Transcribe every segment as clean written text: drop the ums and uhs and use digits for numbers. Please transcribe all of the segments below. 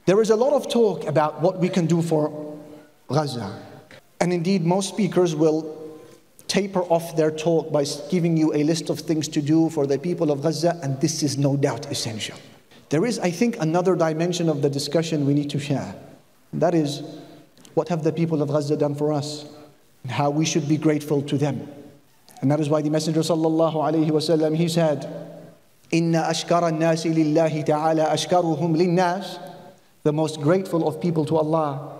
There is a lot of talk about what we can do for Gaza. And indeed, most speakers will taper off their talk by giving you a list of things to do for the people of Gaza, and this is no doubt essential. There is, I think, another dimension of the discussion we need to share. And that is, what have the people of Gaza done for us? And how we should be grateful to them. And that is why the Messenger sallallahu alayhi wa sallam, he said, Inna ashkara an-nasi lillahi ta'ala ashkaruhum lin-nas. The most grateful of people to Allah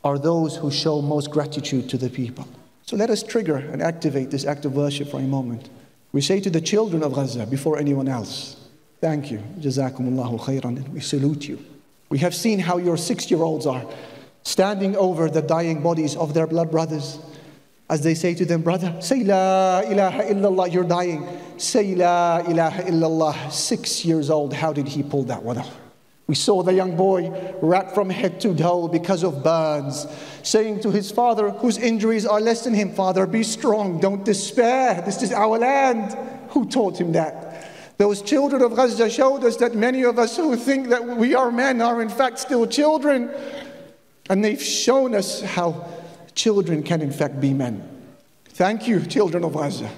are those who show most gratitude to the people. So let us trigger and activate this act of worship for a moment. We say to the children of Gaza before anyone else, thank you, Jazakumullahu khairan, and we salute you. We have seen how your 6-year-olds are standing over the dying bodies of their blood brothers. As they say to them, brother, say la ilaha illallah, you're dying. Say la ilaha illallah. 6 years old, how did he pull that one off? We saw the young boy wrapped from head to toe because of burns, saying to his father, whose injuries are less than him, Father, be strong, don't despair, this is our land. Who taught him that? Those children of Gaza showed us that many of us who think that we are men are in fact still children. And they've shown us how children can in fact be men. Thank you, children of Gaza.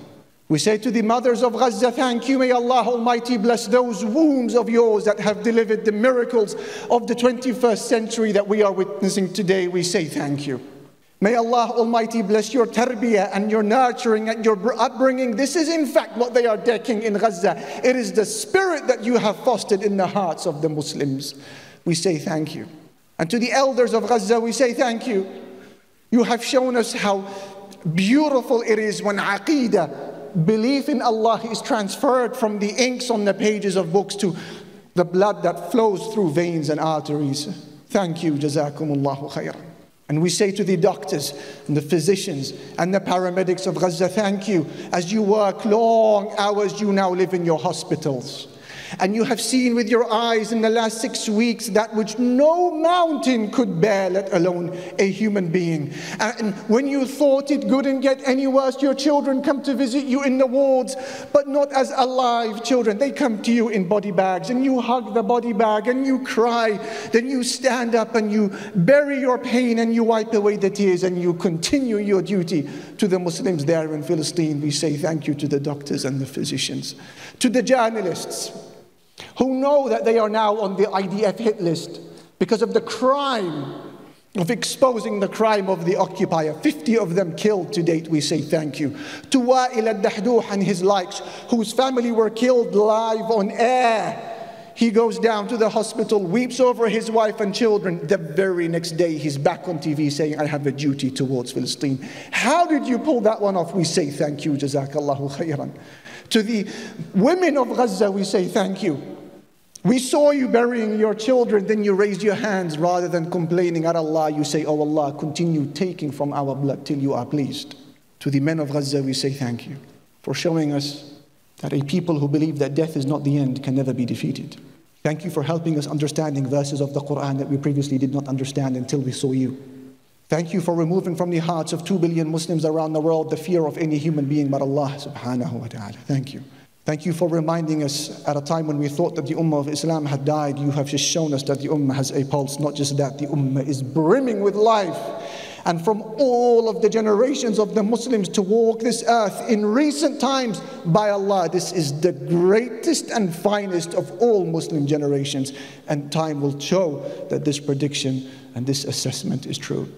We say to the mothers of Gaza, thank you. May Allah Almighty bless those wombs of yours that have delivered the miracles of the 21st century that we are witnessing today. We say thank you. May Allah Almighty bless your tarbiyah and your nurturing and your upbringing. This is in fact what they are decking in Gaza. It is the spirit that you have fostered in the hearts of the Muslims. We say thank you. And to the elders of Gaza, we say thank you. You have shown us how beautiful it is when aqeedah, belief in Allah, is transferred from the inks on the pages of books to the blood that flows through veins and arteries. Thank you, Jazakumullahu khairan. And we say to the doctors and the physicians and the paramedics of Gaza, thank you. As you work long hours, you now live in your hospitals. And you have seen with your eyes in the last 6 weeks that which no mountain could bear, let alone a human being. And when you thought it couldn't get any worse, your children come to visit you in the wards, but not as alive children. They come to you in body bags, and you hug the body bag and you cry. Then you stand up and you bury your pain and you wipe away the tears and you continue your duty to the Muslims there in Palestine. We say thank you to the doctors and the physicians, to the journalists who know that they are now on the IDF hit list because of the crime of exposing the crime of the occupier. 50 of them killed to date. We say thank you. To Wa'il al-Dahduh and his likes, whose family were killed live on air. He goes down to the hospital, weeps over his wife and children. The very next day, he's back on TV saying, I have a duty towards Palestine. How did you pull that one off? We say thank you, Jazakallahu khairan. To the women of Gaza, we say thank you. We saw you burying your children, then you raised your hands rather than complaining at Allah. You say, oh Allah, continue taking from our blood till you are pleased. To the men of Gaza, we say thank you for showing us that a people who believe that death is not the end can never be defeated. Thank you for helping us understanding verses of the Quran that we previously did not understand until we saw you. Thank you for removing from the hearts of 2 billion Muslims around the world the fear of any human being but Allah subhanahu wa ta'ala. Thank you. Thank you for reminding us at a time when we thought that the Ummah of Islam had died. You have just shown us that the Ummah has a pulse. Not just that, the Ummah is brimming with life. And from all of the generations of the Muslims to walk this earth in recent times, by Allah, this is the greatest and finest of all Muslim generations. And time will show that this prediction and this assessment is true.